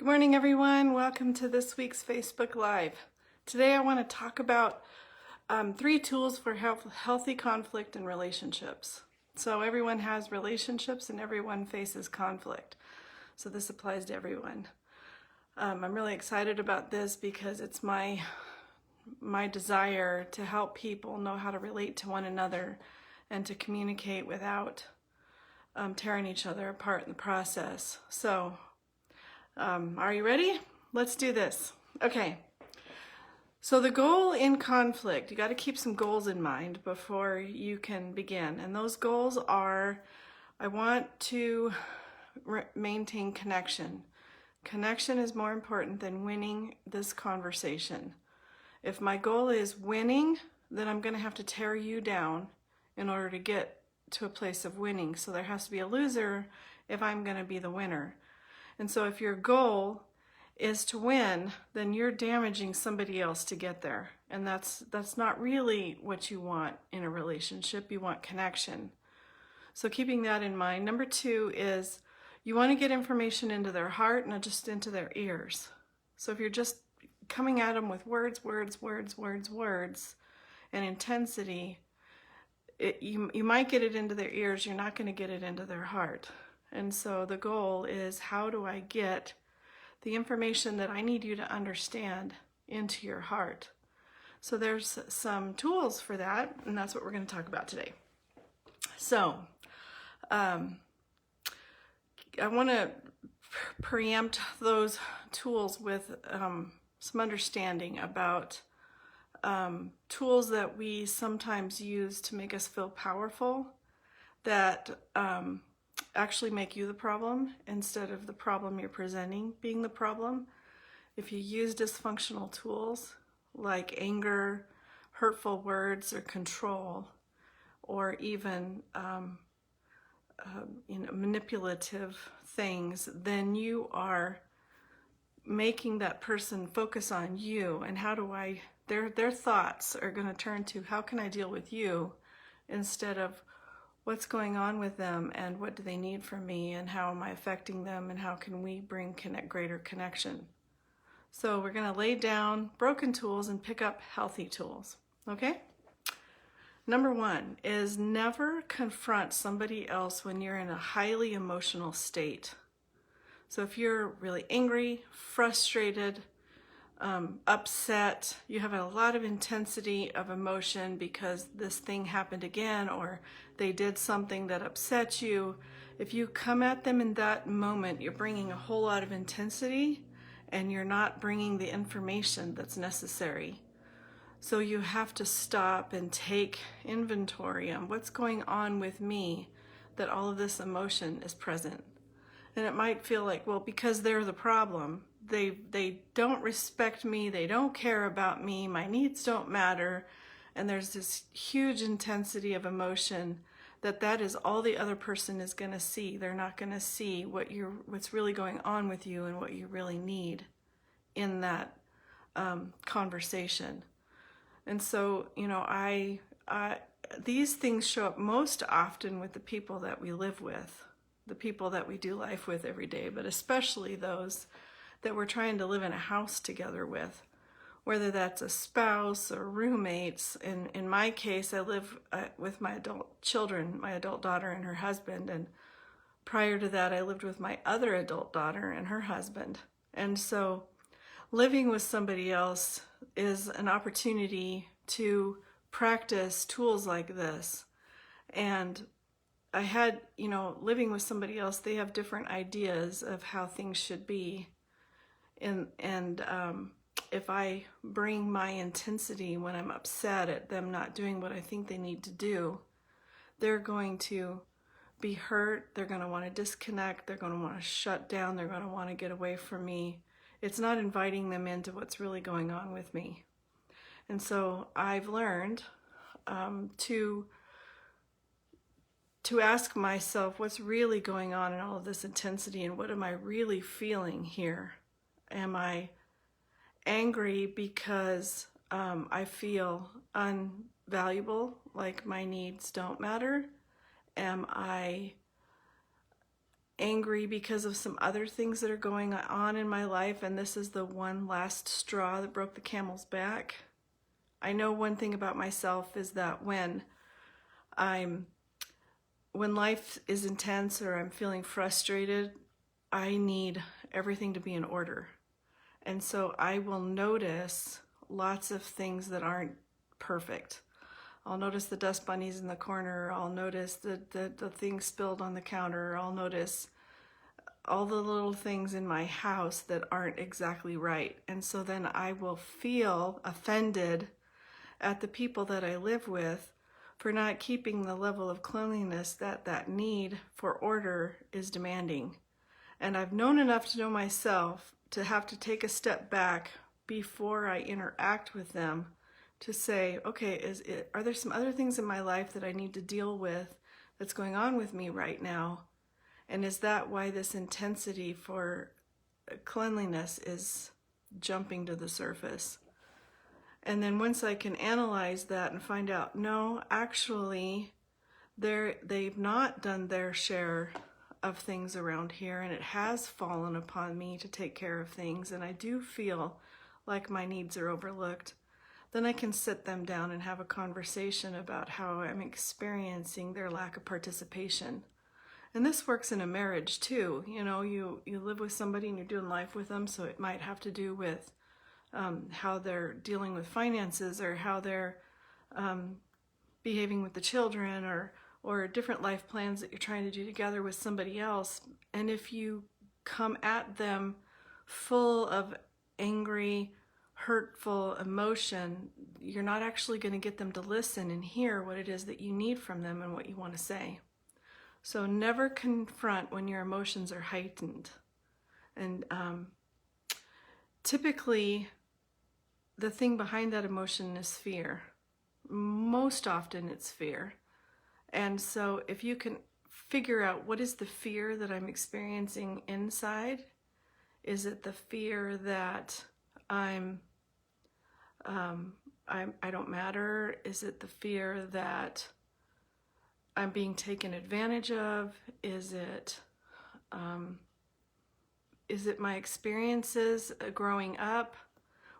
Good morning, everyone. Welcome to this week's Facebook Live. Today I want to talk about 3 tools for healthy conflict in relationships. So everyone has relationships and everyone faces conflict. So this applies to everyone. I'm really excited about this because it's my desire to help people know how to relate to one another and to communicate without tearing each other apart in the process. So are you ready? Let's do this. Okay. So the goal in conflict, you got to keep some goals in mind before you can begin. And those goals are, I want to maintain connection. Connection is more important than winning this conversation. If my goal is winning, then I'm going to have to tear you down in order to get to a place of winning. So there has to be a loser if I'm going to be the winner. And so if your goal is to win, then you're damaging somebody else to get there. And that's not really what you want in a relationship. You want connection. So keeping that in mind. Number 2 is you want to get information into their heart, not just into their ears. So if you're just coming at them with words, and intensity, you might get it into their ears. You're not going to get it into their heart. And so the goal is, how do I get the information that I need you to understand into your heart? So there's some tools for that, and that's what we're going to talk about today. So I want to preempt those tools with some understanding about tools that we sometimes use to make us feel powerful that actually make you the problem instead of the problem you're presenting being the problem. If you use dysfunctional tools like anger, hurtful words, or control, or even manipulative things, then you are making that person focus on you, and their thoughts are going to turn to, how can I deal with you, instead of what's going on with them and what do they need from me and how am I affecting them and how can we bring greater connection. So we're going to lay down broken tools and pick up healthy tools. Okay? Number 1 is never confront somebody else when you're in a highly emotional state. So if you're really angry, frustrated, upset, you have a lot of intensity of emotion because this thing happened again or they did something that upset you. If you come at them in that moment, you're bringing a whole lot of intensity and you're not bringing the information that's necessary. So you have to stop and take inventory on what's going on with me, that all of this emotion is present. And it might feel like, well, because they're the problem, they don't respect me, they don't care about me, my needs don't matter, and there's this huge intensity of emotion that is all the other person is going to see. They're not going to see what's really going on with you and what you really need in that conversation. And so, these things show up most often with the people that we live with, the people that we do life with every day, but especially those that we're trying to live in a house together with, whether that's a spouse or roommates. In my case, I live with my adult children, my adult daughter and her husband, and prior to that, I lived with my other adult daughter and her husband. And so living with somebody else is an opportunity to practice tools like this. And I had, living with somebody else, they have different ideas of how things should be. And if I bring my intensity when I'm upset at them not doing what I think they need to do, they're going to be hurt. They're going to want to disconnect. They're going to want to shut down. They're going to want to get away from me. It's not inviting them into what's really going on with me. And so I've learned to ask myself, what's really going on in all of this intensity, and what am I really feeling here? Am I angry because I feel unvaluable, like my needs don't matter? Am I angry because of some other things that are going on in my life, and this is the one last straw that broke the camel's back. I know one thing about myself is that when life is intense or I'm feeling frustrated, I need everything to be in order. And so I will notice lots of things that aren't perfect. I'll notice the dust bunnies in the corner. I'll notice the things spilled on the counter. I'll notice all the little things in my house that aren't exactly right. And so then I will feel offended at the people that I live with for not keeping the level of cleanliness that need for order is demanding. And I've known enough to know myself to have to take a step back before I interact with them to say, okay, are there some other things in my life that I need to deal with that's going on with me right now? And is that why this intensity for cleanliness is jumping to the surface? And then once I can analyze that and find out, no, actually, they've not done their share of things around here, and it has fallen upon me to take care of things, and I do feel like my needs are overlooked, then I can sit them down and have a conversation about how I'm experiencing their lack of participation. And this works in a marriage too. You know, you live with somebody and you're doing life with them, so it might have to do with how they're dealing with finances, or how they're behaving with the children, or different life plans that you're trying to do together with somebody else. And if you come at them full of angry, hurtful emotion, you're not actually going to get them to listen and hear what it is that you need from them and what you want to say. So never confront when your emotions are heightened. And typically, the thing behind that emotion is fear. Most often it's fear. And so if you can figure out what is the fear that I'm experiencing inside, is it the fear that I don't matter? Is it the fear that I'm being taken advantage of? Is it my experiences growing up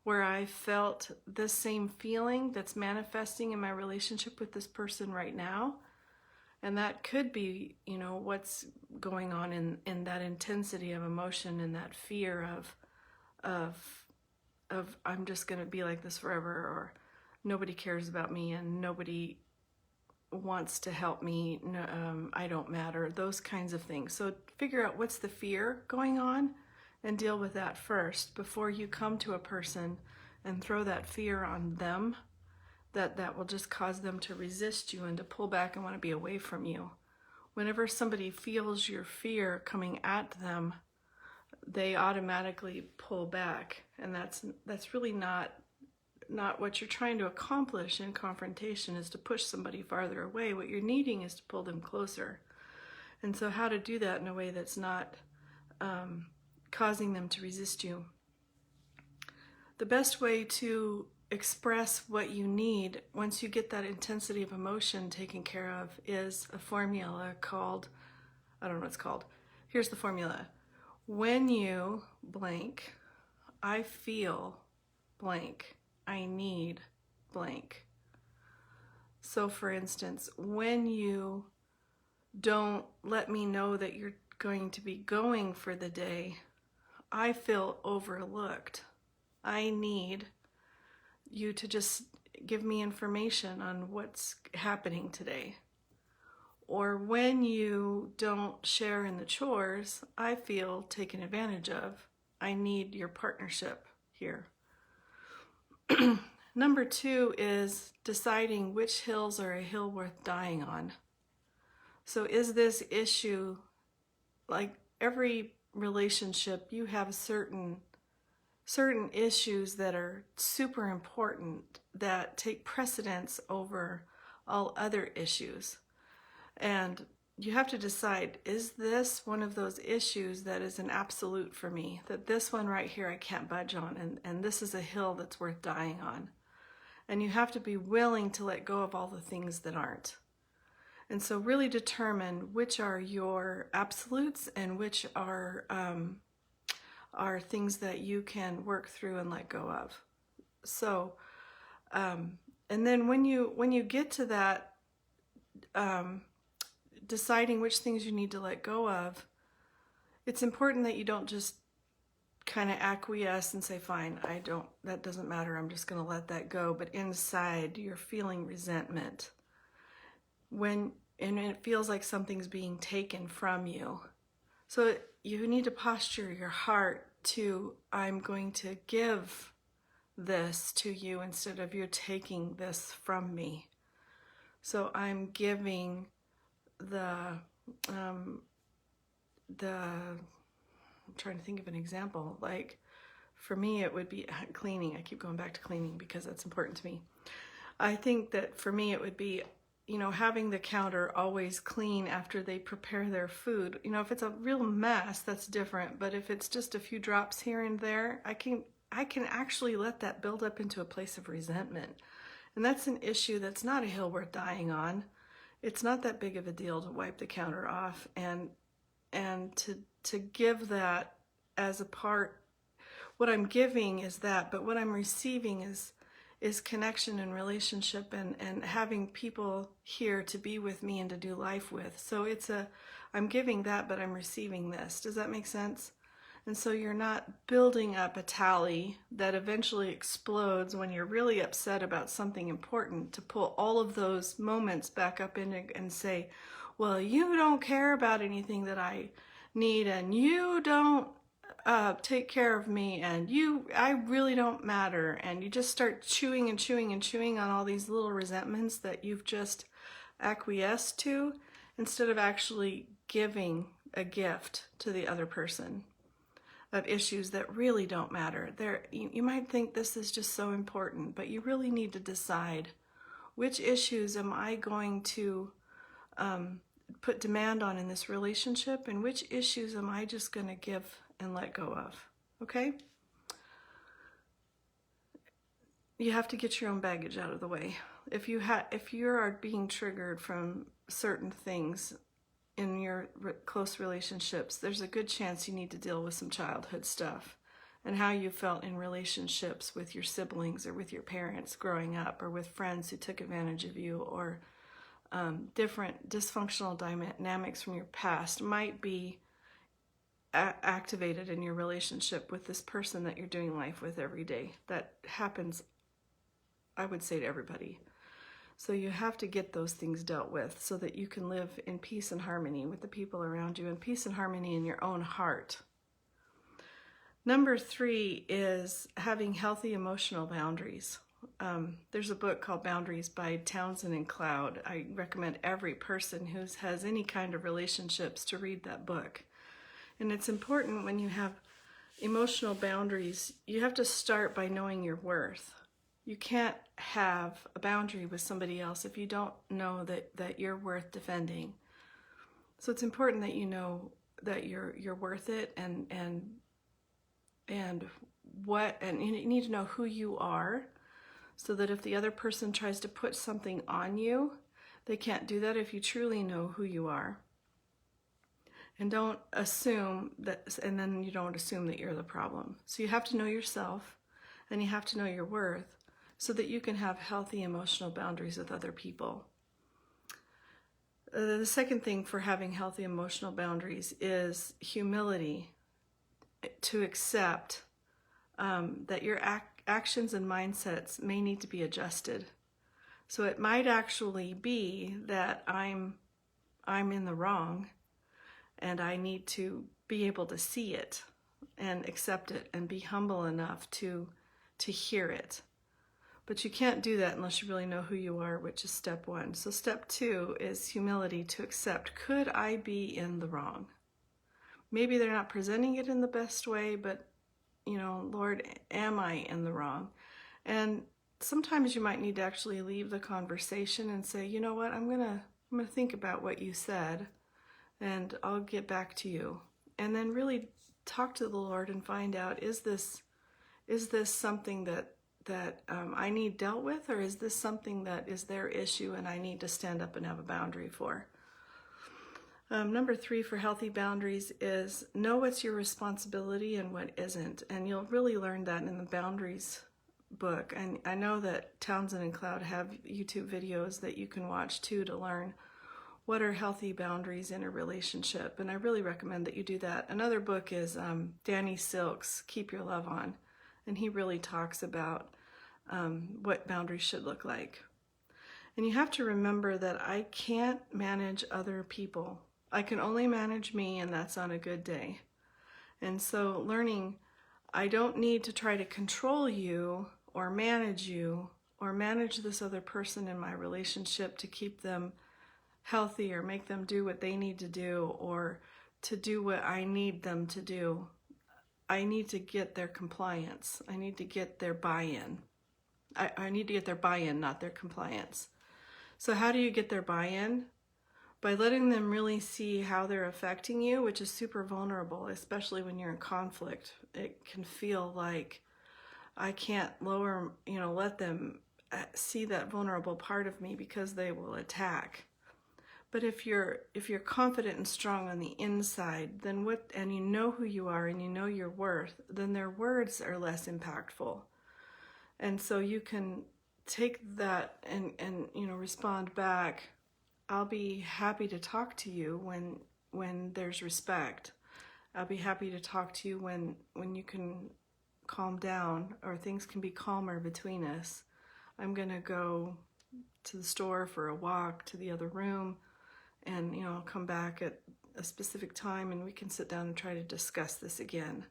where I felt the same feeling that's manifesting in my relationship with this person right now? And that could be, you know, what's going on in that intensity of emotion and that fear of I'm just going to be like this forever, or nobody cares about me and nobody wants to help me, I don't matter, those kinds of things. So figure out what's the fear going on and deal with that first before you come to a person and throw that fear on them. That will just cause them to resist you and to pull back and want to be away from you. Whenever somebody feels your fear coming at them, they automatically pull back, and that's really not what you're trying to accomplish in confrontation, is to push somebody farther away. What you're needing is to pull them closer. And so how to do that in a way that's not causing them to resist you. The best way to express what you need once you get that intensity of emotion taken care of is a formula called, I don't know what it's called. Here's the formula. When you blank, I feel blank, I need blank. So for instance, when you don't let me know that you're going to be going for the day, I feel overlooked. I need you to just give me information on what's happening today. Or when you don't share in the chores, I feel taken advantage of. I need your partnership here. Number 2 is deciding which hills are a hill worth dying on. So is this issue, like every relationship, you have certain issues that are super important that take precedence over all other issues. And you have to decide, is this one of those issues that is an absolute for me, that this one right here I can't budge on, and this is a hill that's worth dying on. And you have to be willing to let go of all the things that aren't. And so really determine which are your absolutes and which are things that you can work through and let go of. So, and then when you get to that, deciding which things you need to let go of, it's important that you don't just kind of acquiesce and say, fine, that doesn't matter, I'm just going to let that go. But inside, you're feeling resentment. And it feels like something's being taken from you. So you need to posture your heart to, I'm going to give this to you instead of you're taking this from me. So I'm giving I'm trying to think of an example. Like for me, it would be cleaning. I keep going back to cleaning because that's important to me. I think that for me, it would be, having the counter always clean after they prepare their food. If it's a real mess, that's different. But if it's just a few drops here and there, I can actually let that build up into a place of resentment. And that's an issue that's not a hill worth dying on. It's not that big of a deal to wipe the counter off and to give that as a part. What I'm giving is that, but what I'm receiving is connection and relationship and having people here to be with me and to do life with. So I'm giving that, but I'm receiving this. Does that make sense? And so you're not building up a tally that eventually explodes when you're really upset about something important, to pull all of those moments back up in and say, well, you don't care about anything that I need, and you don't take care of me, and I really don't matter. And you just start chewing and chewing and chewing on all these little resentments that you've just acquiesced to, instead of actually giving a gift to the other person of issues that really don't matter. You might think this is just so important, but you really need to decide, which issues am I going to put demand on in this relationship, and which issues am I just going to give and let go of. Okay? You have to get your own baggage out of the way. If you are being triggered from certain things in your close relationships, there's a good chance you need to deal with some childhood stuff and how you felt in relationships with your siblings or with your parents growing up, or with friends who took advantage of you, or different dysfunctional dynamics from your past might be activated in your relationship with this person that you're doing life with every day. That happens, I would say, to everybody. So you have to get those things dealt with so that you can live in peace and harmony with the people around you, and peace and harmony in your own heart. Number 3 is having healthy emotional boundaries. There's a book called Boundaries by Townsend and Cloud. I recommend every person who has any kind of relationships to read that book. And it's important when you have emotional boundaries, you have to start by knowing your worth. You can't have a boundary with somebody else if you don't know that you're worth defending. So it's important that you know that you're worth it, and you need to know who you are, so that if the other person tries to put something on you, they can't do that if you truly know who you are. And don't assume that, and then you don't assume that you're the problem. So you have to know yourself, and you have to know your worth, so that you can have healthy emotional boundaries with other people. The second thing for having healthy emotional boundaries is humility, to accept that your actions and mindsets may need to be adjusted. So it might actually be that I'm in the wrong, and I need to be able to see it and accept it and be humble enough to hear it. But you can't do that unless you really know who you are, which is step 1. So step 2 is humility, to accept, could I be in the wrong? Maybe they're not presenting it in the best way, but, Lord, am I in the wrong? And sometimes you might need to actually leave the conversation and say, you know what, I'm gonna think about what you said, and I'll get back to you. And then really talk to the Lord and find out, is this something that I need dealt with, or is this something that is their issue and I need to stand up and have a boundary for? Number 3 for healthy boundaries is know what's your responsibility and what isn't. And you'll really learn that in the boundaries book. And I know that Townsend and Cloud have YouTube videos that you can watch too to learn what are healthy boundaries in a relationship. And I really recommend that you do that. Another book is Danny Silk's Keep Your Love On. And he really talks about what boundaries should look like. And you have to remember that I can't manage other people. I can only manage me, and that's on a good day. And so learning, I don't need to try to control you or manage this other person in my relationship to keep them healthy or make them do what they need to do or to do what I need them to do. I need to get their compliance. I need to get their buy-in. I need to get their buy-in, not their compliance. So how do you get their buy-in? By letting them really see how they're affecting you, which is super vulnerable, especially when you're in conflict. It can feel like I can't let them see that vulnerable part of me because they will attack. But if you're confident and strong on the inside, then and you know who you are and you know your worth, then their words are less impactful. And so you can take that and respond back. I'll be happy to talk to you when there's respect. I'll be happy to talk to you when you can calm down or things can be calmer between us. I'm gonna go to the store for a walk to the other room, and I'll come back at a specific time and we can sit down and try to discuss this again.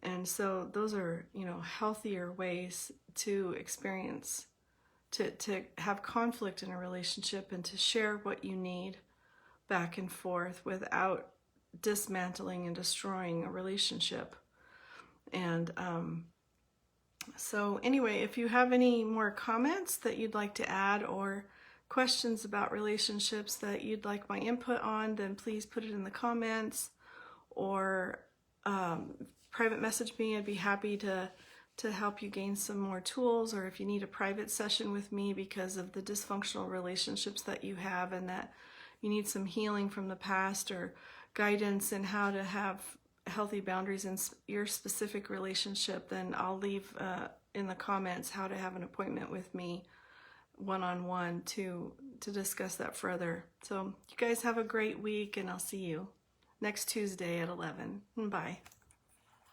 And so those are healthier ways to experience, to have conflict in a relationship and to share what you need back and forth without dismantling and destroying a relationship. And so anyway, if you have any more comments that you'd like to add or questions about relationships that you'd like my input on, then please put it in the comments or private message me. I'd be happy to help you gain some more tools, or if you need a private session with me because of the dysfunctional relationships that you have and that you need some healing from the past or guidance in how to have healthy boundaries in your specific relationship, then I'll leave in the comments how to have an appointment with me one-on-one to discuss that further. So you guys have a great week, and I'll see you next Tuesday at 11. Bye.